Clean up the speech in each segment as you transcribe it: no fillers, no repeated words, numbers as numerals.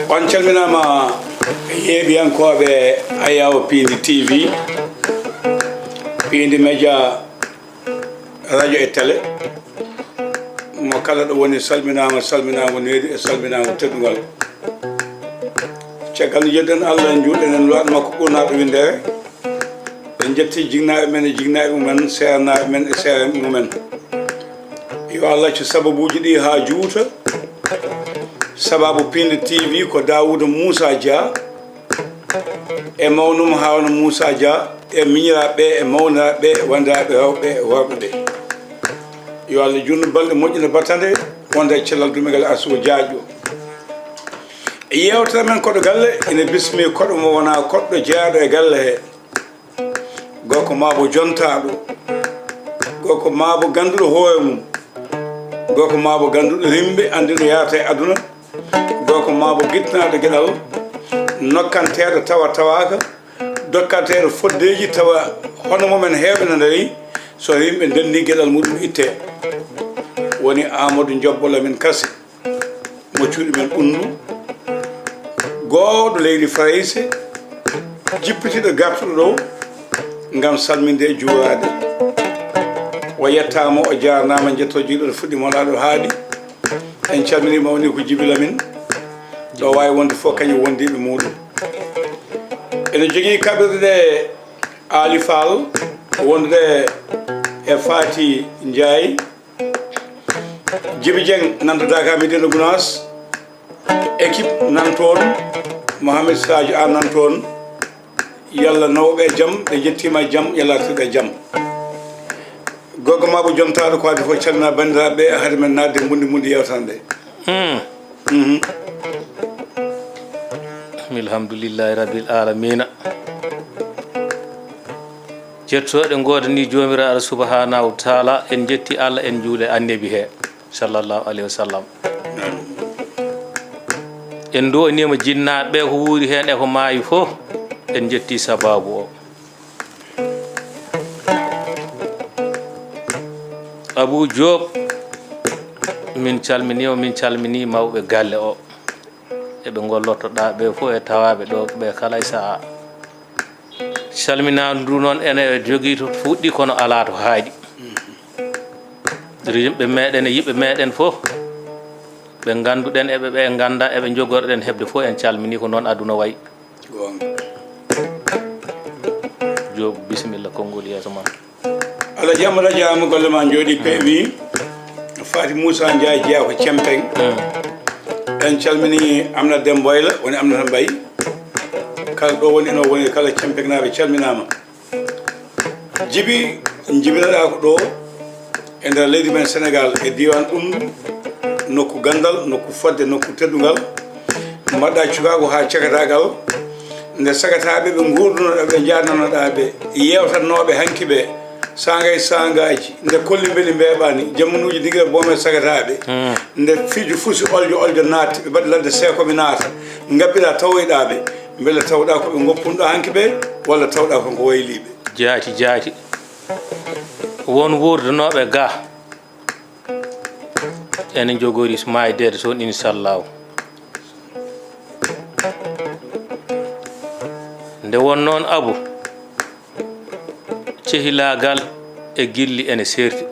on calminama yeeɓiyankoɓe ayaw Piindi TV Piindi Média radio e télé mo kala ɗo woni salminama needi e salminama teddugal caggal no jedden Allah en juuɗen en luwaɗo makko ɓurnaɗo windere en jetti jignaɓe men e jignaɓe mumen seernaɓe men e seernaɓe mumen yo Allah ci sababuji ɗi ha juuta sababu Piindi TV ko Dawouda Moussa Dia e mawnum Haruna Moussa Dia e miñiraɓe e mawniraɓe e wandiraɓe rewɓe e worɓe ɓe yo Allah junnu balɗe moƴƴine battande wonde e cellal dumegal Arsugo Diadio yewtere men koɗo galle ene bismi koɗo mo wona koɗɗo jeyaɗo e galle he gorko mabo jontaɗo gorko mabo ganduɗo hoore mum gorko mabo ganduɗo rimɓe andiɗo yaata e aduna gorko mabo guitnaɗo gueɗal nokkanteɗo tawa tawaka dokkanteɗo foddeji tawa hono momen heeɓe no daari so yimɓe ndenni gueɗal muɗum itte woni Amadou Diobbo LAMINE KASSE mo cuuɗi men ɓundu goɗo leydi Farayse jippitiɗo gartuɗo ɗo ngam salminde juurade o yettama o jarnama jetto jiɗo fuɗɗi monaɗo haadi en calminima woni ko Djiby LAMINE ɗo wawi wonde fof kañum wondiɓe muɗum ene jogui kaɓirɗe ɗe Ali Fall wondude e Fati Ndiaye Djiby Dieng nantoɗa ka Médina Gounass équipe nan toon Mohamed Sadio a nan toon yalla nawɓe jaam ɓe jettima jaam yalla artirɓe jaam gogo mabo jontaɗo ko adi fof calmina bandiraɓe haade men nadde mundi yewtande alhamdulillahi rabbil alamina jettoɗe godani jomiraɗo subhanahu wa taala en jetti Allah en juule annabi he sallallahu alayhi wa sallam en donima jinnaɓe ko wuuri hen e ko maayi fof en jetti sababu o Abou Diop min calmini mawɓe galle o eɓe gollottoɗa ɓe fof e tawaɓe ɗo ɓe kala e saaha calminadu ndu noon ene jogui to fuɗɗi kono ala to haaɗi yimɓe meɗen e yiɓɓe meɗen fof ɓe ganduɗen eɓe ɓe ganda eɓe jogorɗen hebde fof en calmini ko noon aduna wayi Diop bisimilla konngol yeeso ma Allah jammata jama golle ma jooɗi peewi Fati Moussa Ndiaye jeeya ko Cempeng en calmini Amna Demboyla woni Amnata Mbaye kala ɗo woni eno woni kala Cempeng naɓe calminama Djiby jibinaɗa ko ɗo e nder leydi men Sénégal e diwan ɗum nokku gandal nokku fodde nokku teddugal mbaɗɗa cukago ha cakatagal nde sagataɓe ɓe gurdunoɗa ɓe jarnanoɗa ɓe yewtannoɓe hanki ɓe sangay sangaji nde kolli beeli mbeɓani jammanuji digue boome sagataɓe nde fiiju fusi oljo naatti ɓe mbaɗi ladde seekoɓe naata gabbiɗa tawoyɗaɓe beele tawɗa koɓe goppunoɗa hanki ɓe walla tawɗa konko wayliɓe jaati won wurdanoɓe ga ene jogori maydede toon inchallahu nde won noon Abou cehilagal e gilli ene serti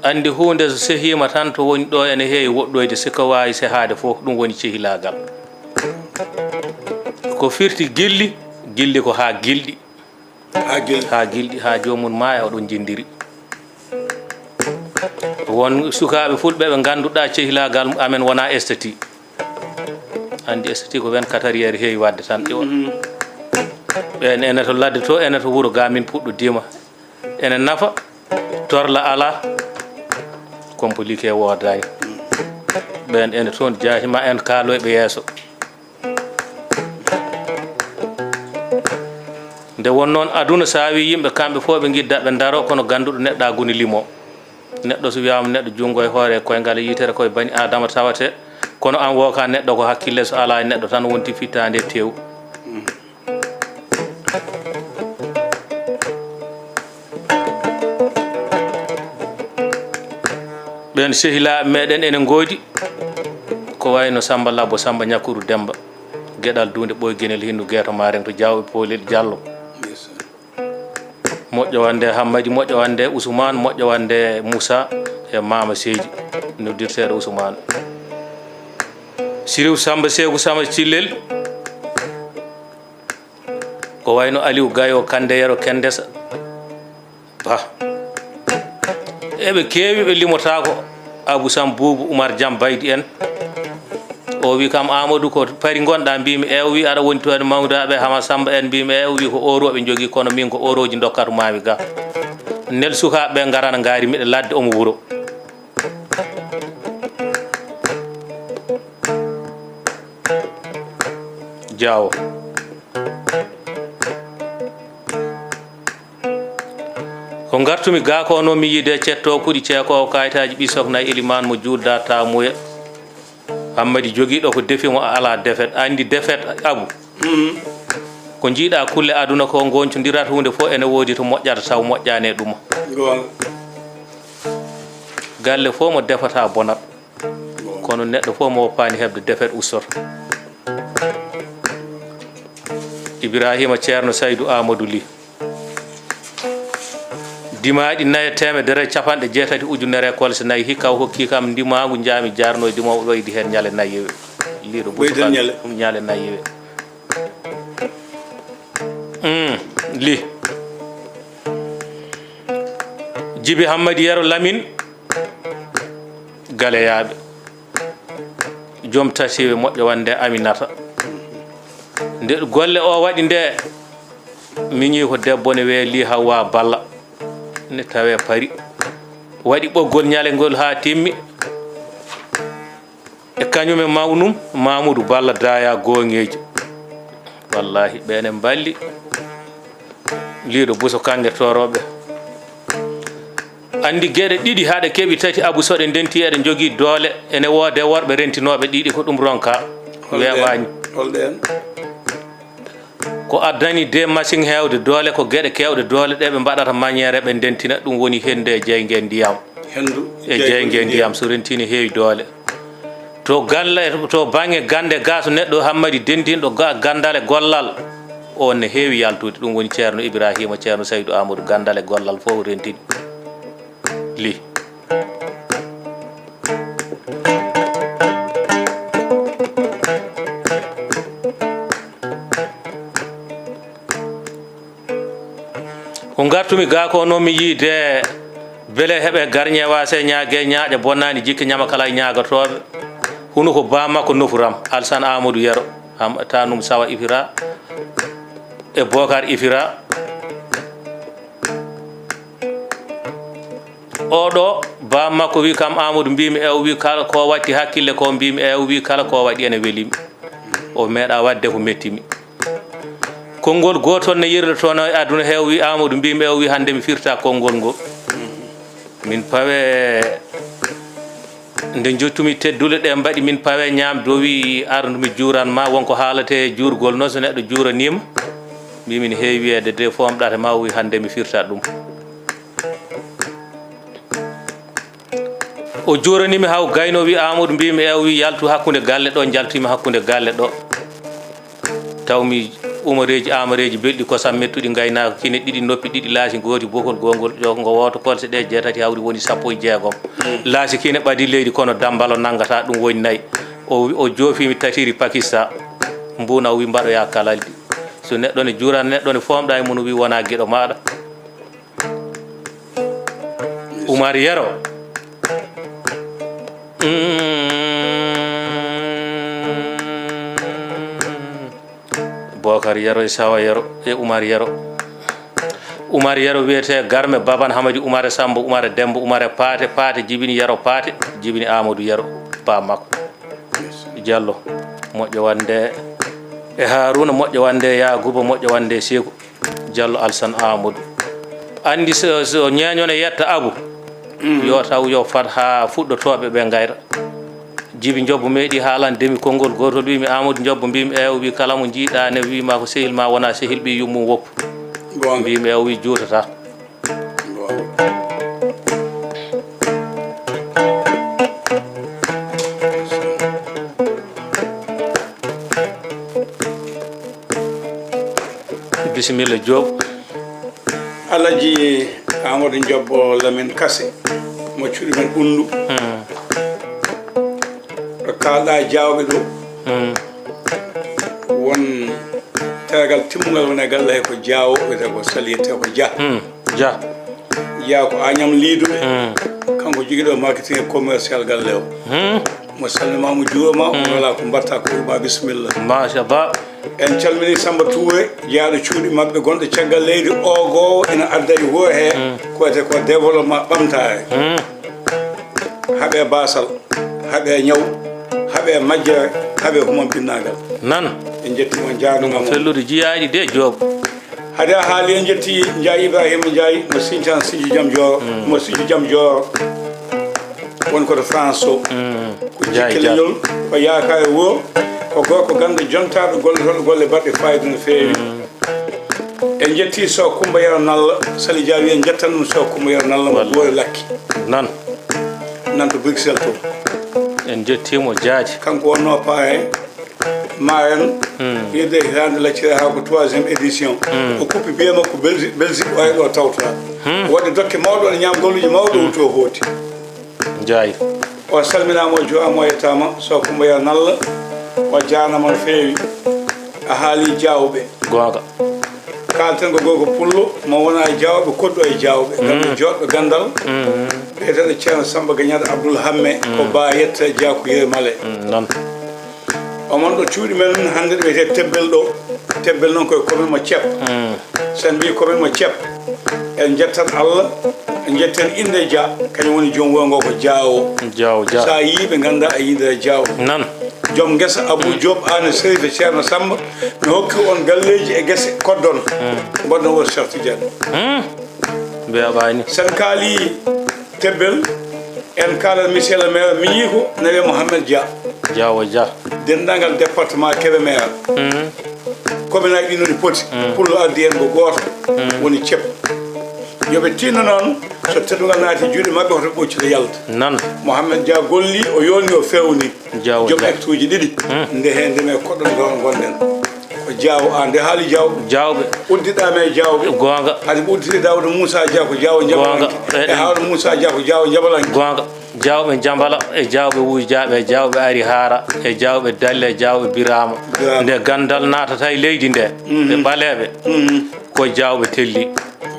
andi hunde so sehima tan to woni ɗo ene heewi woɗɗoyde siko wawi sehade fof ɗum woni cehilagal ko firti gilli ko ha gilɗi ha jomum ma e oɗon jindiri won sukaɓe fulɓe ɓe ganduɗa cehilagal amen wona estati andi estati ko 24 heures heewi wadde tan ƴewa ɓen ene to ladde to ene to wuuro ga min puɗɗodima ene nafa torla ala compliqué wodani ɓen ene toon jahima en kaaloyɓe yeeso nde won noon aduna sa wi yimɓe kamɓe fof ɓe guidda ɓe daro kono ganduɗo neɗɗa goni limo neɗɗo so wiyama neɗɗo junggo e hoore koyngal yitere koye bani adama tawate kono an woka neɗɗo ko hakkille so ala e neɗɗo tan wonti fittande tew ɓen sehilaɓe meɗen ene goodi ko wayno Samba Labbo Samba Ñakuru Demba gueɗal dunde ɓoy guenel hinnu gueto maren to Diawɓe Polel Diallo moƴƴo wande Hammadi moƴƴo wande Ousmane moƴƴo wande Moussa e Mama Seydji noddirteɗo Ousmane Siriw Samba Seegu Samba Cillel ko wayno Aliou Gayo Kande Yero Kendesa ba eɓe keewi ɓe limotako Abou Sam Boubou Oumar Diam Baydi en o wi kam Amadou ko pari gonɗa mbimi wi aɗa woni toon mawdaɓe Hama Samba en mbimi wi ko euro ɓe jogui kono min ko euro ji dokkatumami ga nel sukaɓeɓe garana gaari miɗa ladde omo wuuro Diawo ko gartumi ga ko no mi yiide cetto kuɗi ceeko kayitaji ɓisoknayi Elimane mo julda tamuya Hammadi joguiɗo ko defimo ala defet andi defet Abou ko jiiɗa kulle aduna ko goncodirata hunde fof ene woodi to moƴƴata taw moƴƴani e ɗuma galle fof mo defata bonat kono neɗɗo fof mo woppani hebde defet ustoto Ibrahima Ceerno Saydou Amadou Ly dimaɗi nayi temedere capanɗe jeetati ujunere kolse nayyi hikka o hokki kam ndimagu jami jarno e dimowo ɗoydi hen ñale nayyewe liɗo buɗum ñale nayyewe Ly Djibi Hammadi Yero Lamine galeyaɓe joom tasiwe moƴƴo wande Aminata nde golle o waɗi nde miñi ko debbo ne wiye Ly Hawa Balla ne tawe pari waɗi ɓoggol ñale ngol ha timmi e kañum e mawnum Mamoudou Balla Daya gongeji wallahi ɓene balli liiɗo buso kange toroɓe andi gueɗe ɗiɗi haɗe keeɓi tati Abou soɗe ndenti eɗe jogui doole ene woode worɓe rentinoɓe ɗiɗi ko ɗum ronka weeɓani ko addani de machine hewde doole ko gueɗe kewɗe doole ɗe ɓe mbaɗata maniére ɓe dentina ɗum woni hende e jeygue ndiyam e jeygue ndiyam so rentini heewi doole to galle to banggue gande ga so neɗɗo Hammadi dendinɗo gandal e gollal on ne heewi yaltude ɗum woni Ceerno Ibrahima Ceerno Saydou Amadou gandal e gollal fof rentini Ly ko gartumi ga ko noon mi yiide beele heeɓe garñe wase ñague ñaaƴa bonnani jikki ñama kala ñagotoɓe huno ko bamakko nofuram Alsane Amadou Yero tanum Sawa Ifira e Bocar Ifira oɗo bamakko wi kam Amadou mbimi wi kala ko watti hakkille ko mbimi wi kala ko waɗi ene weelimi o meeɗa wadde ko mettimi konngol gotol ne yirletono e aduna heew wi Amadou mbimi wi hande mi firta konngol ngol min pawe nde jottumi teddule ɗe mbaɗi min pawe ñamde o wi ardu mi juuranma wonko haalate juurgol noon so neɗɗo juuranima mbimi ne heewi wiyede de fomɗata ma wi hande mi firta ɗum o juuranimi haw gayno wi Amadou mbimi wi yaltu hakkude galle ɗo jaltima hakkude galle ɗo tawmi umareji amareji belɗi kosam mettuɗi gaynako kine ɗiɗi noppi ɗiɗi laasi gooti bokol gongol ngo woto kolse ɗe jeetati hawri woni 16 laasi kine ɓadi leydi kono dambalo nanggata ɗum woni nayyi o joofimi tatiri Pakistan mbuna o wi mbaɗoya kalaldi so neɗɗo ne juuran neɗɗo ne fomɗa e mum wi wona gueɗo maɗa Oumar Yero Bocar Yero e Sawa Yero e Oumar Yero Oumar Yero wiyete Garme Baban Hamadi Oumar Samba Oumar Demba Oumar Paate jibini Yero Paate jibini Amadou Yero ba makko Diallo moƴƴo wande e Haruna moƴƴo wande Yaguba moƴƴo wande Sekou Diallo Alsane Amadou andi so ñeñone yetta Abou yo taw yo fat ha fuɗɗotoɓe ɓe gayra Djibi Diobbo meeɗi haalandemi konngol gotol wimi Amadou Diobbo mbimi wi kala mo jiiɗa ne wima ko sehil ma wona sehil ɓi yummum woppu mbimi wi juutata bisimilla Diop. Alaji Amadou Diobbo Lamine Kassé mo cuuɗi men ɓundu ɗo kalɗa jawɓe ɗo won teragal timmugal wona galle hay ko Diawo wiyete ko saliyete ko Dia ko Agnam liiduɓe kanko jogui ɗo marketing et commercial galle o mo salmima mo juuroma wala ko mbatta ko ma bisimilla machallah. en calmini Samba Touré jaaɗo cuuɗi mabɓe gonɗo caggal leydi ogo ina adda e wuuro he ko wiyete ko développement ɓamtare haaɓe basal haaɓe ñaw haaɓe majjere haaɓe humam pinnagal nan en jettimo jaanugam fellude jiyaɗi de Diop. hade a haali en jetti Ndiaye Ibrahima Ndiaye mo Sinthiane Sédhiou Diam Dior mo Sédhiou Diam Dior woni koto France o ko jikkeleñol ko yaaka e wuuro ko gorko ganda jontaɗo gollotoɗo golle baɗɗe fayida no feewi en jetti so Coumba Yero Nalla Sali Dia wi en jettan ɗum so Coumba Yero Nalla mo ɓoore lakki nan to Bruxelles to en jettimo jaaji kanko wonno paa ma en yidde hitande laccire ha ko 3e édition o kuppi biye makko Belgique o ɗo tawta waɗi dokke mawɗo ne ñaam golluji mawɗo wuto hooti jaayi o salminama o joama o yettama so Coumba Yero Nalla o jaanama no feewi a haali jawɓe gonga kalten ko gogo pullo mo wona e jawɓe kodɗo e jawɓe gamɓe joɗɗo gandal ɓeyeteɗo ceerno Samba Gagnata Abdoul Hamme ko ba yetta Diakou Yirmale non omon ɗo cuuɗi men hannde ɗo wiyete tebbel ɗo tebbel noon koye commune mo Cepp sen mbi commune mo Cepp en jettan Allah en jetten inde Dia kañum woni joom wuro ngo ko Diawo sa yii ɓe ganda a yiidere Diawo nan joom guesa Abou Diop ane Seyde ceerno Samba mi hokki on galleji e guese koddon mbaɗno woni Cheikh Tidiane mbiyaɓani sen kaali tebbel en kalat monsieur le maire mi yii ko nawe Mouhamed Dia dendagal département Kébémer commune aji ɗi no ɗi poti pullo addi hen ko goto woni Cepp yoɓe tinno noon so teddugal naati juuɗe mabɓe hoto ɓoccito yalta nan Mouhamed Dia golli o yolni o fewni joom hectares uji ɗiɗi nde hen ndeme koɗɗon gon gonɗen ko Diawo nde haali jawɓe uddiɗame e jawɓe gonga hade ɓe udditi Daouda Moussa Dia ko Diawo jabalanke e Haouda Moussa Dia ko Diawo jabalanke gonga jawɓe jambala e jawɓe wujjaɓe e jawɓe ari haara e jawɓe dalle e jawɓe birama nde gandal natata e leydi nde ɓe ɓaleɓe ko jawɓe telli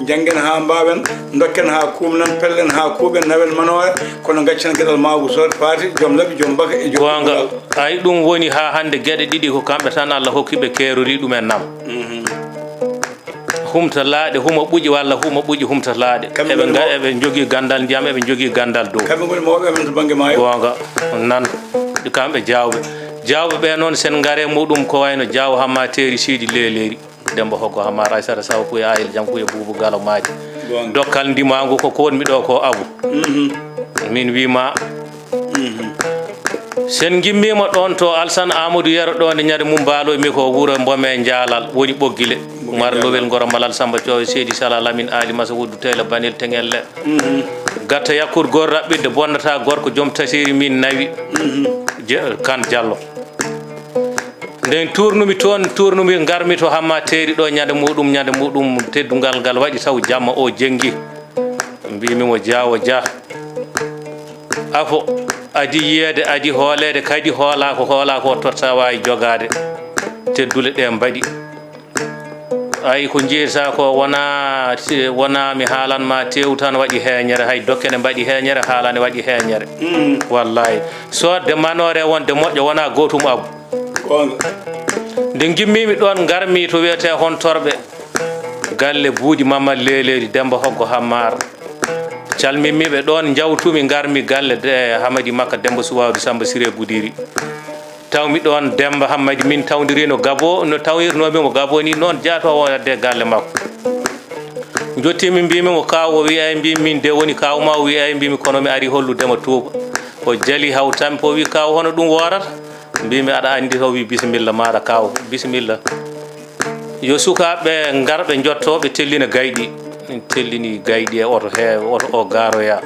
janggen ha mbawen dokken ha kumnan pellen ha kuuɓen nawen manore kono gaccen gueɗal mawgu sode faati joom laaɓi joom baka e gonga ay ɗum woni ha hande gueɗe ɗiɗi ko kamɓe tan Allah hokkiɓe keerori ɗumen nam humta laaɗe huma ɓuuƴi walla huma ɓuuƴi humta laaɗe eɓe jogui gandal ndiyam eɓe jogui gandal dow kamɓe goni mawɓe men to banggue maayo gonga nan kamɓe jawɓe ɓe noon sen gaare muɗum ko wayno Diawo Hamma Téri Sidi Leleri Demba Hoggo Hamma Aissata Saw Pouye Ayel Jam Pouye Boubou Galo Madji dokkal ndimagu ko wonmi ɗo ko Abou min wima sen gimmima ɗon to Alsane Amadou Yero ɗo nde ñande mum mbaloymi ko wuuro Mbome Dialal woni ɓoggile Oumar Lowel Goro Malal Samba Thioye Seydi Sala Lamine Ali Massa Woudou Tele Banel Teŋelle gatta yakkude goto raɓɓiɗde bonnata gorko joom tasiri min nawi Kane Diallo nden tournumi garmi to Hamma Téri ɗo ñande muɗum teddugal ngal waɗi taw jamma o jenggi mbimimo Diawo Dia afo adi yiyede adi hoolede kadi hoola ko totta wawi jogade teddule ɗe mbaɗi ay ko jeeyta ko wona mi haalanma tew tan waɗi heeñere hay dokkene mbaɗi heeñere haalane waɗi heeñere wallahi sodde manore wonde moƴƴo wona gotum Abou nde gimmimi ɗon garmi to wiyete Hontorɓe galle Buudi Mamadou Leleri Demba Hoggo Hammar calmimiɓe ɗon jawtumi garmi galle Hamadi Makka Demba Suwawdu Samba Siré Goudiri tawmi ɗon Demba Hamadi min tawdirino Gabo no tawirnomimo Gabo ni noon jaato wonde galle makko jottimi mbimimo kaw o wiya mbimi min de woni kawma o wiya mbimi kono mi ari holludema Touba o jali hawtami o wi kaw hono ɗum worata mbimi aɗa andi to wi bisimilla maɗa kaw bisimilla yo sukaɓe garɓe jottoɓe tellina gayɗi tellini gayɗi e oto o garoya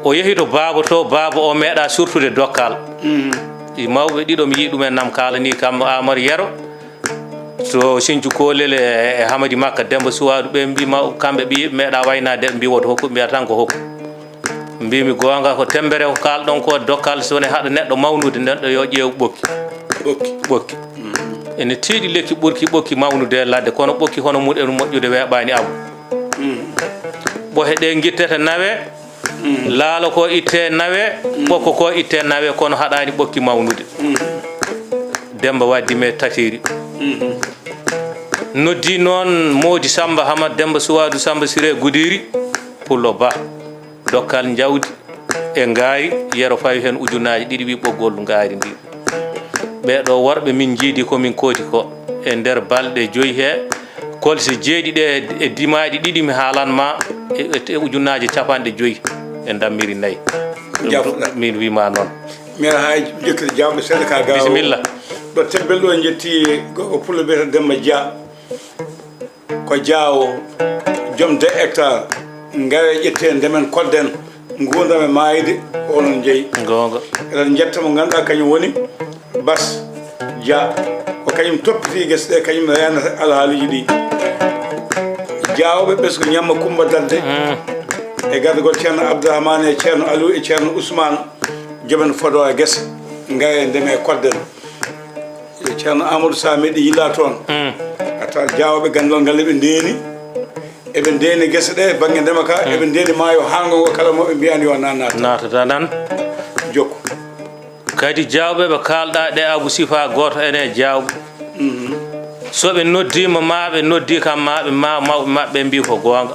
o yeehi to baaba o meeɗa surtude dokkal mawɓe ɗiɗo mi yi ɗumen nam kalani kam Amadou Yero so Sinthiou Kolel e Hamadi Makka Demba Suwaɗu ɓe mbima kamɓe ɓi meeɗa waynade ɓe mbi woto hokku mbiya tan ko hokku mbimi gonga ko tembere ko kalɗon ko dokkal sone haɗa neɗɗo mawnude neɗɗo yo ƴeew ɓokki ene tiiɗi lekki ɓurki ɓokki mawnude e ladde kono ɓokki hono muɗen moƴƴude weeɓani abu ɓohe ɗe guittete nawe laalo ko itte nawe ɓokko ko itte nawe kono haɗani ɓokki mawnude Demba waddi me tatiri noddi noon Modi Samba Hamad Demba Suwaɗu Samba Siré Goudiri Pullo Ba dokkal jawdi e ngaari yero fawi hen ujunaji ɗiɗi wi ɓoggol ngaari ndi ɓeɗo worɓe min jiidi komin kooti ko e nder balɗe 5 he kolse jeeɗiɗe e dimaji ɗiɗi mi haalanma e ujunaji 50 e dammiri 4 min wima noon mera hay jokkude jawɗo seeɗa ka gaw bisimilla ɗo tebbel ɗo jetti gogo pullo biyete Demba Dia ko jaawo joom 2 hectares ngawe ƴette ndemen kodden gurdam e maayde onon jeeyi gonga eɗen jetta mo ganduɗa kañum woni Bas Dia ko kañum toppiti guese ɗe kañum renata alhaaliji ɗi jawɓe ɓesgo ñamma Coumba Dadde e gardugol ceerno Abdourahmane e ceerno Aliou e ceerno Ousmane jomen fodo e guese ngawe ndeme kodden ceerno Amadou Sa meɗi yilla toon atta jawɓe gandal ngal eɓe ndeni eɓe ndeni guese ɗe banggue ndema ka eɓe ndeni maayo hango ngo kala moɓe mbiyani yo natata nan jokku kadi jawɓe ɓe kalɗa ɗe Abou Sifa goto ene jawɓe soɓe noddima maɓe noddi kam maɓe mawɓe maɓɓe mbi ko gonga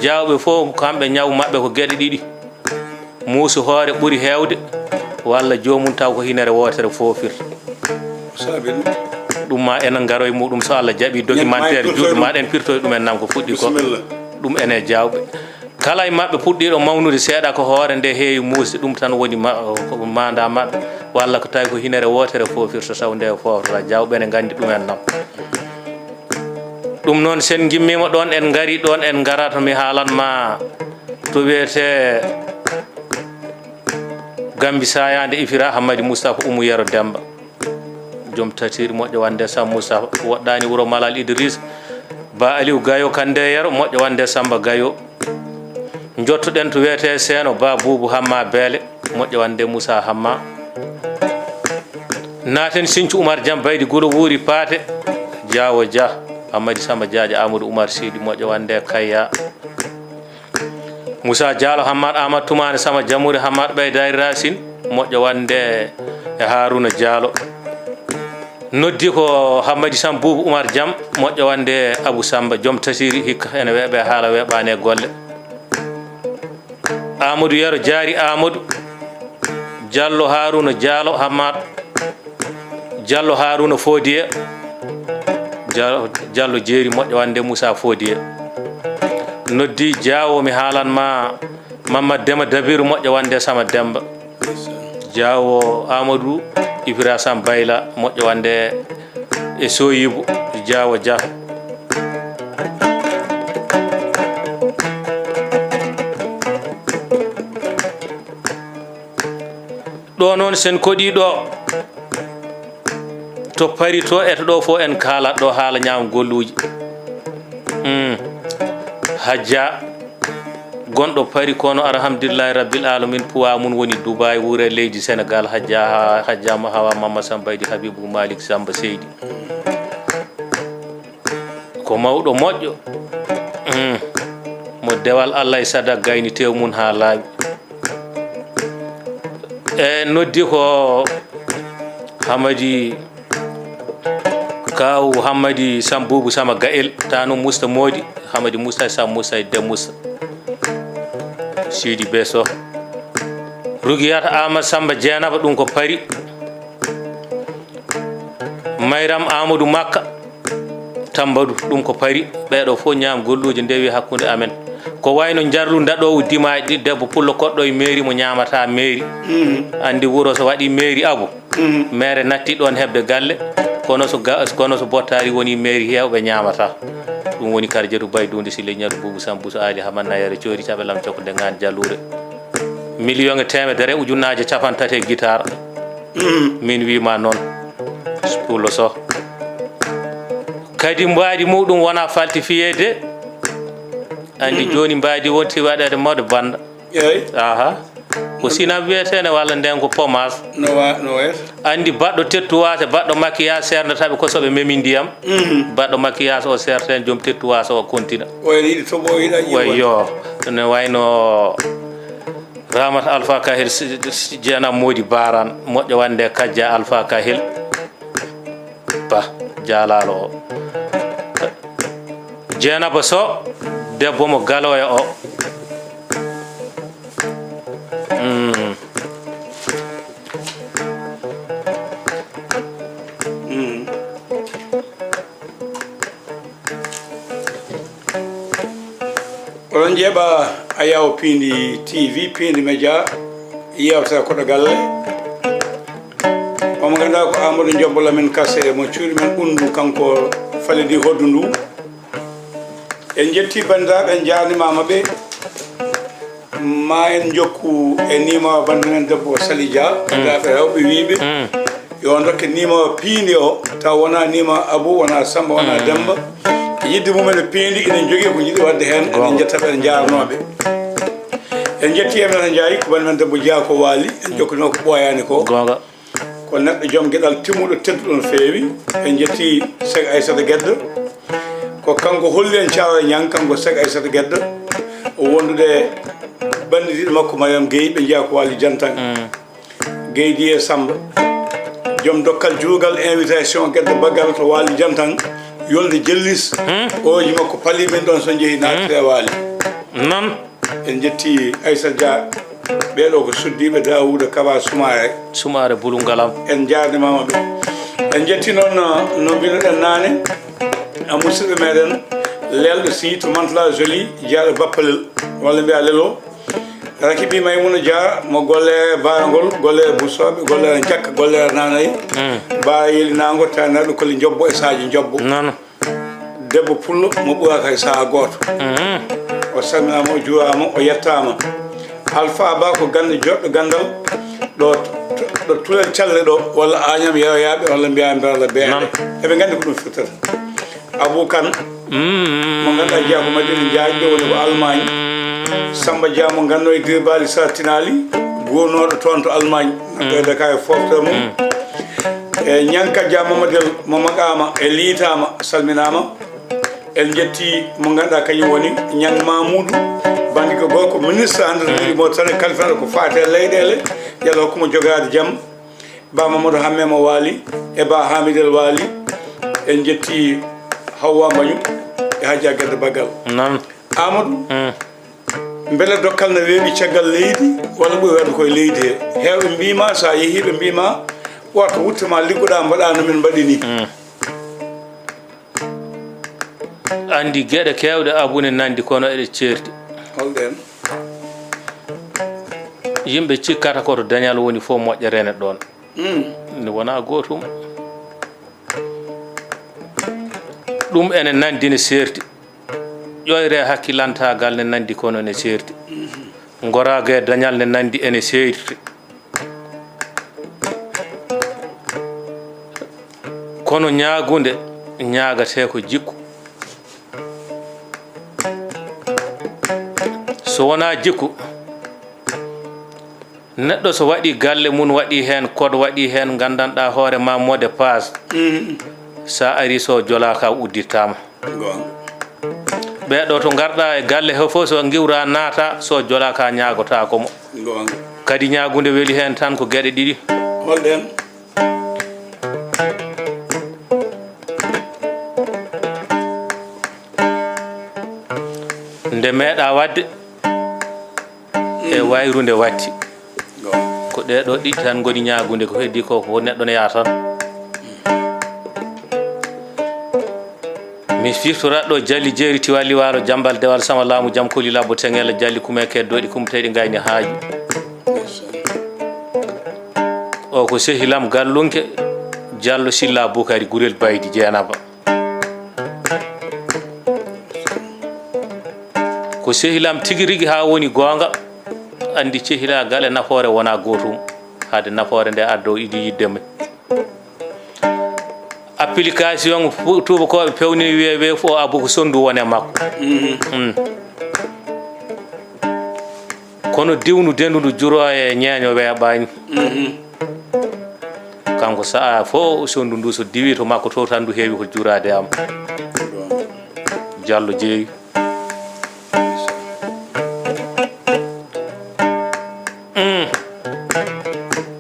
jawɓe fof kamɓe ñaw maɓɓe ko gueɗe ɗiɗi muusu hoore ɓuuri hewde walla jomum taw ko hinere wotere fofirta sabi ɗum ma enen garoye muɗum so Allah jaaɓi documentaire juuɗe ma ɗen pirtoye ɗumen nam ko fuɗɗi ko ɗum ene jawɓe kala e maɓɓe puɗɗiɗo mawnude seeɗa ko hoore nde heewi muusde ɗum tan woni manda maɓɓe walla ko tawi ko hinere wotere fofirta taw nde fofrata jawɓe ene gandi ɗumen nam ɗum noon sen gimmima ɗon en gari ɗon en garata mi haalanma to wiyete Gambi Sayande Ifira Hamadi Moustapha Oumou Yero Demba joom tatiri moƴƴo wande Sam Moustapha woɗɗani wuuro Malal Idrissa Ba Aliou Gayo kande yero moƴƴo wande Samba Gayo jottoɗen to wiyete Seeno Ba Boubou Hamma Beele moƴƴo wande Moussa Hamma naten Sinthiou Oumar Diam Baydi Gulo Wuuri Paate Diawo Dia Amady Samba Diadia Amadou Oumar Sidi moƴƴo wande Kayya Moussa Diallo Hamad Ahmad Toumane Sama Jamouri Hamad Ɓeydari Racine moƴƴo wande e Harouna Diallo noddi ko Hamadi Sam Boubou Oumar Diam moƴƴo wande Abou Samba joom tasiri hikka ene weeɓe haala weeɓani e golle Amadou Yero Diari Amadou Diallo Harouna Diallo Hamad Diallo Harouna Fodie Diallo Jeeri moƴƴo wande Moussa Fodie noddi Diawo mi haalanma Mamadou Dema Dabiru moƴƴo wande Sama Demba Diawo Amadou Ibra Sam Bayla moƴƴo wande e Soyibou Diawo Dia ɗo noon sen koɗi ɗo to pari to eto ɗo fo en kaalat ɗo haala ñaam golluji hajja gonɗo pari kono alhamdulillahi rabbil alamin puwa mun woni Dubai wuure leydi Sénégal hajjama hawa Mamma Samba Baydi Habibou Malik Samba Seydi ko mawɗo moƴƴo mo dewal Allah e sadak gayni tew mun ha laaɓi e noddi ko Hamadi kaw Hamadi Sam Boubou Sama Gaël tano Mousta Modi Hamadi Mousta Sam Moussa de Moussa Sidi Beso Rugiyata Ahmad Samba Dieynaba ɗum ko pari Mayram Amadou Makka Tambadou ɗum ko pari ɓeɗo fof ñaam golluji ndewi hakkude amen ko wayno jarlu daɗowo dimaji ɗi debbo pullo koɗɗo e mairie mo ñamata mairie andi wuuro so waɗi mairie Abou maire natti ɗon hebde galle kono so bottari woni mairie hewɓe ñamata ɗum woni Kardiatou Baydoundi Sile Ñadu Boubou Sam Bousso Ali Hamad Nayere Coori Caɓelam Cokko Dengane Dialloure million e temedere ujunnaje 30 guitare min wima noon pullo so kadi mbaadi muɗum wona faltifiyede andi joni mbaadi wonti waɗede mode banda aha ko sina wiyetene walla nden ko pommage no wayata andi baɗɗo tettuwase baɗɗo maquillage serdataɓe ko soɓe memi ndiyam baɗɗo maquillage o serten joom tettuwase o kontina wayno yiɗi toɓo yiɗa wayyo ne wayno Ramata Alpha Kahel jeenam Modi Baran moƴƴo wande Kajja Alpha Kahel ba jaalalo o Jeenaba Sow debbo mo Galoya o oɗon jeeɓa Ayaw Piindi TV Piindi Média yewta Kodo Galle omo ganduɗa ko Amadou Diobbo Lamine Kassé mo cuuɗi men ɓundu kanko falidi hoddu ndu en jetti bandiraɓe en jarnimama ɓe ma en jokku e nima bandu men debbo Sali Dia bandiraɓe rewɓe wiɓe yo dokke nima Piindi o taw wona nima Abou wona Samba wona Demba yidde mumen e Piindi enen jogui ko jiiɗi wadde hen enen jettaɓe en jarnoɓe en jetti emen en jaayi ko banimen debbo Dia ko waali en jokkino ko ɓoyani ko ko neɗɗo joom gueɗal timmuɗo tedduɗo no feewi en jetti Sek Aissata Guedde ko kanko holli en Thiaroye Niang kanko Sek Aissata Guedde o wondude banditiɗo makko Mariame Gueye ɓe jeeya ko waali jantan Gueye e Samba joom dokkal juugal invitation Guedde baggal to waali jantan yolde jellis oji makko pali men ɗon so jeehi naatire waali non en jetti Aissata Dia ɓeɗo ko suddiɓe Dawouda Kaba Soumare Bulungalam en jarnimama ɓe en jetti noon no mbinoɗen nane a musidɓe meɗen lelɗo si to Mantula Joli jeeyaɗo Bappalel walla mbiya Lelo Rakibi Maymouna Dia mo golle baragol golle Boussoɓe golle Jakka golle Nanayi ba yelinago taneɗo koli jobbo e saji jobbo non debbo pullo mo ɓuuraka e saaha goto o salminama o juurama o yettama Alpha Ba ko gande joɗɗo gandal ɗo tulel calle ɗo walla Agnam yeyoyaɓe walla mbiya mberla beeɗe eɓe gandi ko ɗum firtata Abou Kane mo ganduɗa jeeya ko Madina Diagne ɗo woni ko Allemagne Samba Dia mo ganduɗo e Dirbali Sartinali gonoɗo toon to Allemagne ɓeyde ka e foftere mum e Ñanka Dia Mamadel mo Makama e liitama salminama en jetti mo ganduɗa kañum woni Ñang Mamoudou bandiko gorko ministre hande mo tan kalifano ko faate leyɗele yalla hokkumo jogade jaam ba Mamadou Hamme mo waali e ba Hamidel waali en jetti Hawwa Mbañu e Hadja Guedde Baggal non Amadou beele dokkal no weeɓi caggal leydi walla ɓoyi wadde koye leydi he hewɓe mbima sa yeehi ɓe mbima woto wuttama liggoɗa mbaɗa no min mbaɗi ni andi gueɗe kewɗe abune nandi kono eɗe certi holɗen yimɓe cikkata koto dañal woni fof moƴƴa rene ɗon ni wona gotum ɗum ene nandi ne serti ƴoyre hakkilantagal ne nandi kono ne serti gorago e dañal ne nandi ene serti kono ñaagunde ñaagate ko jikku so wona jikku neɗɗo so waɗi galle mum waɗi hen Kodo waɗi hen gandanɗa hoore ma mode passe sa ari so jolaka uddittama ɓeɗo to garɗa e galle he fof so giwra naata so jolaka ñagotakomo kadi ñagude weeli hen tan ko gueɗe ɗiɗi holɗen nde meeɗa wadde e wayru nde watti ko ɗeɗo ɗiɗi tan goni ñagude ko heddi ko ko neɗɗo ne yaa tan mi firtorat ɗo Jalli Jeeri Tiwali Waalo Jambal Dewal Sama Laamu Jam Koli Labbo Tengela Jalli Kume Keddoɗi Kumteɗi Gayni Haaju o ko sehilam gallunke Diallo Silla Boukari Gurel Baydi Jeenaba ko sehilam tigi rigui ha woni gonga andi cehila gale nafoore wona gotum hade nafoore nde addo idi yiddema a application tubakoɓe pewni wiyewe fo abou ko sondu wone makko kono diwnu dendudu juro e ñeeño weeɓani kanko saa fo sondu ndu so diwi to makko to tan ndu heewi ko jurade am Diallo jeeyi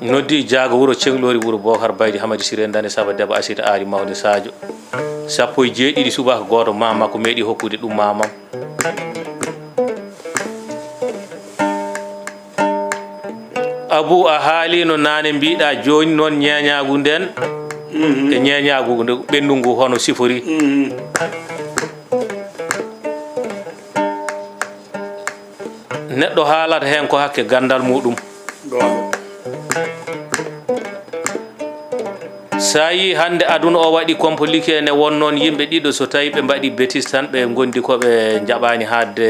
noddi jaago wuro cehlori wuro Bocar Baydi Hamadi Siré Dane Saba Debbo Asita Ari Mawde Sadio sappo e jeeɗiɗi subaka goto mama ko meeɗi hokkude ɗum mamam Abou a haalino nane mbiɗa joni noon ñeñagu nden e ñeñagu nde ɓendu ngu hono sifori neɗɗo haalata hen ko hakke gandal muɗum sa yi hande aduna o waɗi compliqué ne won noon yimɓe ɗiɗo so tawi ɓe mbaɗi bétis tan ɓe gondi koɓe jaɓani hadde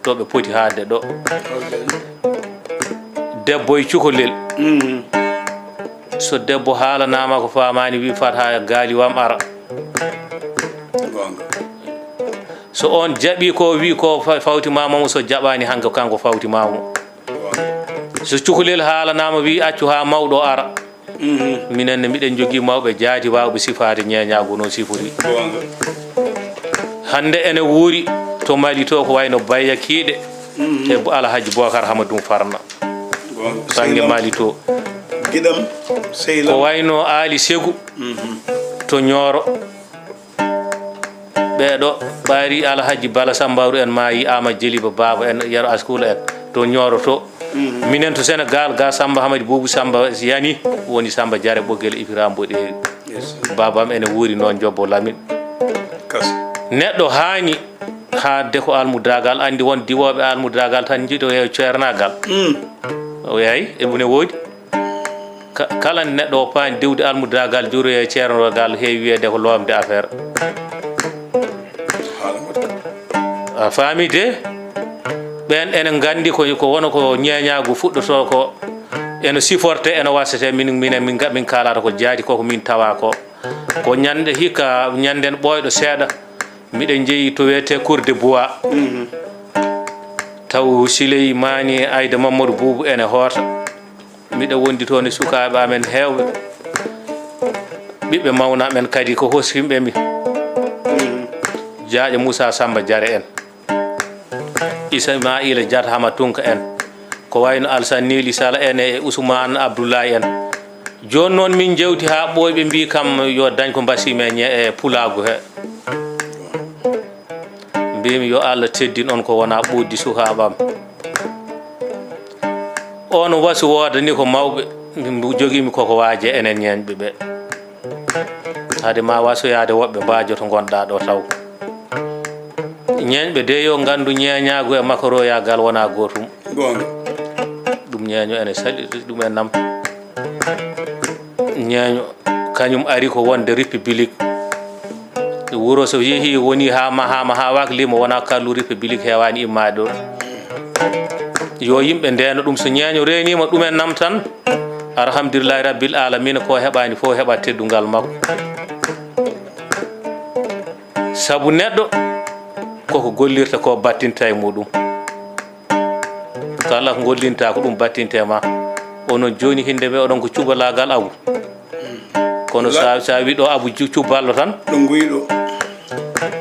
to ɓe poti hadde ɗo debbo e cukalel so debbo haalanama ko famani wi fat ha gaaliwam ara so on jaaɓi ko wi ko fawti mamamo so jaɓani hanko kanko fawti mamamo so cukalel haalanama wi accu ha mawɗo ara minenne miɗen jogui mawɓe jaati wawɓe sifade ñeñagu no sifori hande ene wuuri to Mali to ko wayno Bayya Kiiɗe e Alhaji Bocar Hamadou Farna banggue Mali to giɗam sehla ko wayno Ali Segu to Ñooro ɓeɗo ɓaari Alhaji Bala Sambaru en maayi Ama Jeliba Baba en Yero Askula en to Ñooro to minen to Sénégal ga Samba Hamadi Boubou Samba yani woni Samba Diare ɓoggel Ibrahima Boɗeri babam ene wuuri noon jobbo Lamine neɗɗo haani hadde ko almudagal andi won diwoɓe almudagal tan jiiɗo e ceernagal o yayi ebune woodi kala neɗɗo o paani diwde almudagal juro e ceernogal heewi wiyede ko lomde affaire a faami de ɓen ene gandi ko wona ko ñeñagu fuɗɗoto ko ene siforte ene wasete min kalata ko jaati koko min tawa ko ñande hikka ñanden ɓoyɗo seeɗa miɗen jeeyi to wiyete cour de bois taw Siley Mani Aïda Mamadou Boubou ene hoota miɗa wondi toon e sukaɓe amen hewɓe ɓiɓɓe mawna men kadi ko hosfimɓe mi Jaaƴa Moussa Samba Diare en Ismaïla Diat Hama Tunka en ko wayno Alsane Neli Sala en e Ousmane Abdoulaye en joni noon min jewti ha ɓoyɓe mbi kam yo dañ ko mbasime e pulagu he mbimi yo Allah teddin on ko wona ɓoddi sukaɓam on wasu wodani ko mawɓe joguimi koko waaje enen ñeñɓe ɓe haade ma wasoyade woɓɓe mbajo to gonɗa ɗo taw ñeñɓe de yo gandu ñeñagu e makaroyagal wona gotum ɗum ñeño ene saɗi ɗum en nam ñeño kañum ari ko wonde république wuro so yeehi woni ha waka lima wona kallu république hewani immade ɗo yo yimɓe ndeno ɗum so ñeño renima ɗumen nam tan alhamdulillahi rabbil alamina ko heɓani fo heɓa teddugal makko saabu neɗɗo koko gollirta ko battinta e muɗum kala ko gollinta ko ɗum battinte ma onon joni hinde ɓe oɗon ko cuɓalagal Abou kono sa wi ɗo Abou cuballo tan ɗo guyiɗo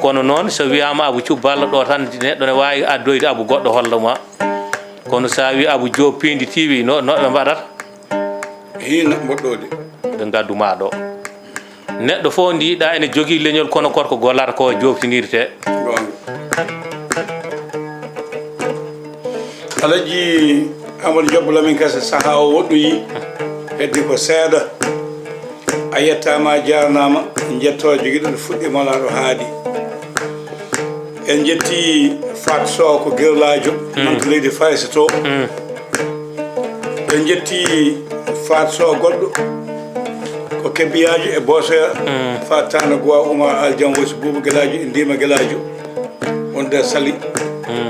kono noon so wiyama Abou cuballo ɗo tan neɗɗo ne wawi addoyde Abou goɗɗo holloma kono sa wi Abou Diop Piindi TV no ɓe mbaɗata hina moɗɗode ɓe gadduma ɗo neɗɗo fo ndiɗa ene jogui leñol kono korko gollata ko joftinirte Alaji Amadou Diop Lamine Kassé saaha o woɗɗoyi heddi ko seeɗa a yettama jarnama jetto joguiɗo ɗo fuɗɗima la ɗo haaɗi en jetti Fat Sow ko guerlajo nanto leydi Faris to en jetti Fat Sow goɗɗo ko kebbiyajo e Bosoya Fat Tana Goua Oumar Aldian Wosi Boubou Guelajo e Ndima Guelajo wonde Sali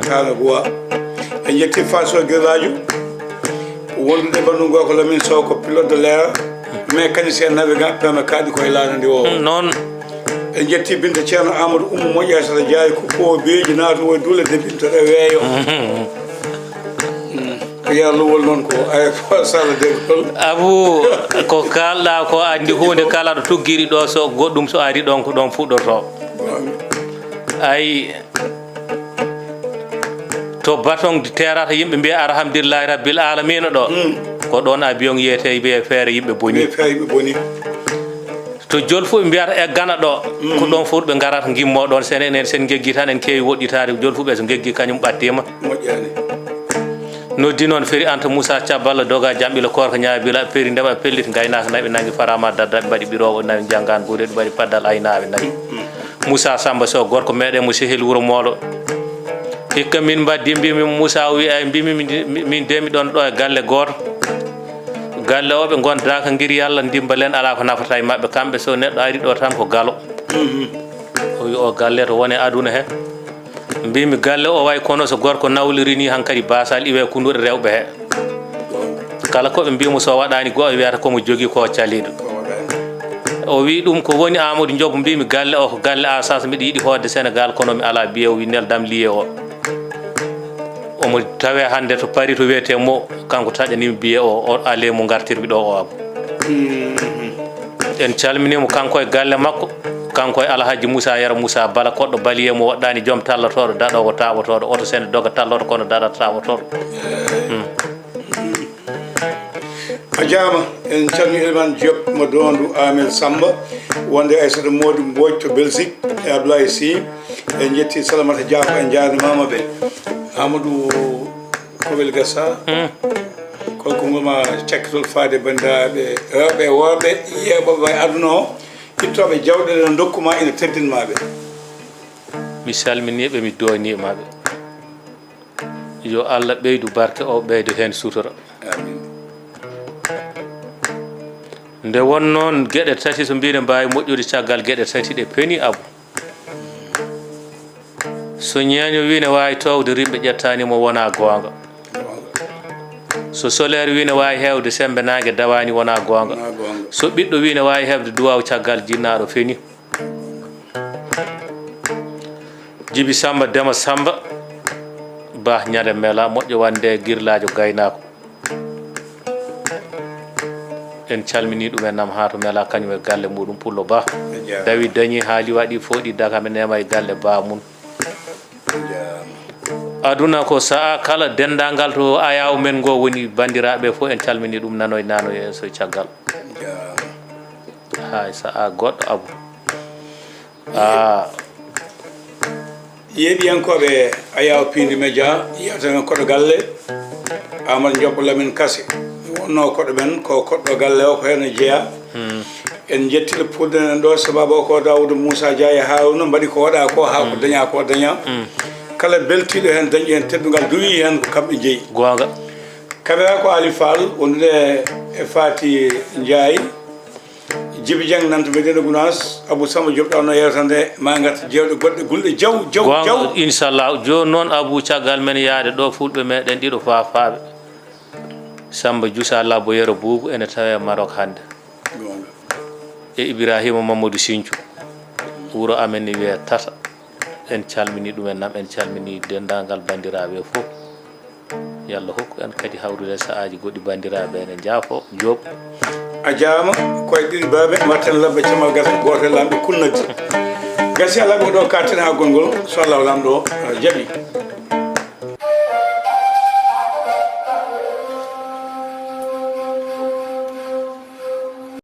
Tana Goua en jetti Fat Sow guerlajo wondude bandum go ko Lamine Sow ko pilote de l'air mécanicien naviga pema kaadi koye laana ndi o noon en jetti binta ceerno amadou umu moƴƴa sata jaayi ko beeji naato o dule de bintoɗe weeyo ko yallowol noon ko ay ko sala degol abou ko kalɗa ko andi hunde kala ɗo tugguiɗi ɗo so goɗɗum so ari ɗon ko ɗon fuɗɗoto ay to baton terata yimɓe mbiya alhamdulillahi rabbil alamina ɗo ko ɗon avion yiyete wiye feere yimɓe boni to joni fof ɓe mbiyata e gana ɗo ko ɗon fof ɓe garata gimmo ɗon sen enen sen geggi tan en keewi woɗɗitade joni fof ɓe so geggi kañum ɓattima noddi noon feeri Anta Moussa Thiaballa doga jamɓila korko ñaabila feeri ndeɓa pelliti gaynaka nayi ɓe nangi farama dadda ɓe mbaɗi ɓirowo nayi janggani guure ɓe mbaɗi paddal aynaɓe nayi Moussa Samba Sow gorko meɗen mo sehil wuuro moɗo hikka min mbaddi mbimi Moussa wi ay mbimi min demi ɗon ɗo e galle goto galle o ɓe gondaka guiri Allah dimbalen ala ko nafata e mabɓe kamɓe so neɗɗo ari ɗo tan ko galo o wi o galle to wone aduna he mbimi galle o way kono so gorko nawliri ni hankkadi basal iwe kunduɗe rewɓe he kala koɓe mbimo so waɗani goho wiyata komo jogui ko caliɗo o wi ɗum ko woni Amadou Diobo mbimi galle o ko galle asas mbiɗa yiiɗi hodde Sénégal kono mi ala biye o wi neldam liye o omo tawe hande to paari to wiyete mo kanko taƴanimi biye o ale mo gartirmi ɗo o abo en calminimo kanko e galle makko kanko e Alhaji Moussa Yara Moussa Bala koɗɗo baliye mo waɗɗani joom tallotoɗo daɗowo taɓotoɗo oto sene doga talloto kono daɗata taɓotoɗo a jaama en calmini Elimane Diop mo dondu Amel Samba wonde Aissata Mody Mbodj to Belgique e Abdoulaye Sy en jetti Salamata Diafo en jarnimama ɓe Amadou Kowel Gassa kolko ngolma cakkitol faade bandiraɓe rewɓe e worɓe yeɓoɓe way aduna o ittoɓe jawɗele no dokkuma ina teddinmaɓe mi salminiɓe mi donimaɓe yo Allah ɓeydu barke o ɓeydo hen sutura amin nde won noon gueɗe tati so mbiɗe mbawi moƴƴude caggal gueɗe tati ɗe peeni Abou so ñeeño wi ne wawi towde rimɓe ƴettanimo wona gonga so solaire wi ne wawi hewde sembe nangue dawani wona gonga so ɓiɗɗo wi ne wawi hebde duwaw caggal jinnaɗo feeni Djiby Samba Dema Samba Ba ñande mela moƴƴo wande guirlajo gaynako en calmini ɗum e nam ha to mela kañum e galle muɗum Pullo Ba dawi dañi haali waɗi foɗi daga mi nema e galle ba mum aduna ko saa kala dendagal to ayaw men ngo woni bandiraɓe fof en calmini ɗum nanoy en so caggal hay saa goɗɗo Abou yeeɗiyankoɓe ayaw Piindi Média yiyatamen koɗo galle Amadou Diobo Lamine KASSE wonno koɗo men ko koɗɗo galle o ko hen jeeya en jettile pulɗen ɗo sababu o ko Daoudou Moussa Dia e Harouna mbaɗi ko waɗa ko ha ko daña kala beltiɗo hen dañƴi hen teddugal duwi hen ko kamɓe jeeyi gonga kamera ko Ali Fall wondude e Fati Ndiaye Djiby Dieng nanta Medina Gounass Abou Samba Diop ɗawno yewtande ma garta jewɗe goɗɗe gulɗe jaw inchallah joni noon Abou caggal men yaade ɗo fulɓe meɗen ɗiɗo fafaɓe Samba Djoussa Labo Yero Boubou ene tawe Maroc hande e Ibrahima Mamadou Sinthiou wuro amen ne wiye Tata en calmini ɗumen nam en calmini dendagal bandiraɓe fof yallah hokku en kadi hawrude saaji goɗɗi bandiraɓe ene jaafo Diop a jaama koye ɗiɗi baɓe mbatten labbe camal gasa goto lamɓe kunnadi gasi a labɓe ɗo katten ha gongol so Allah lamɗo jaaɓi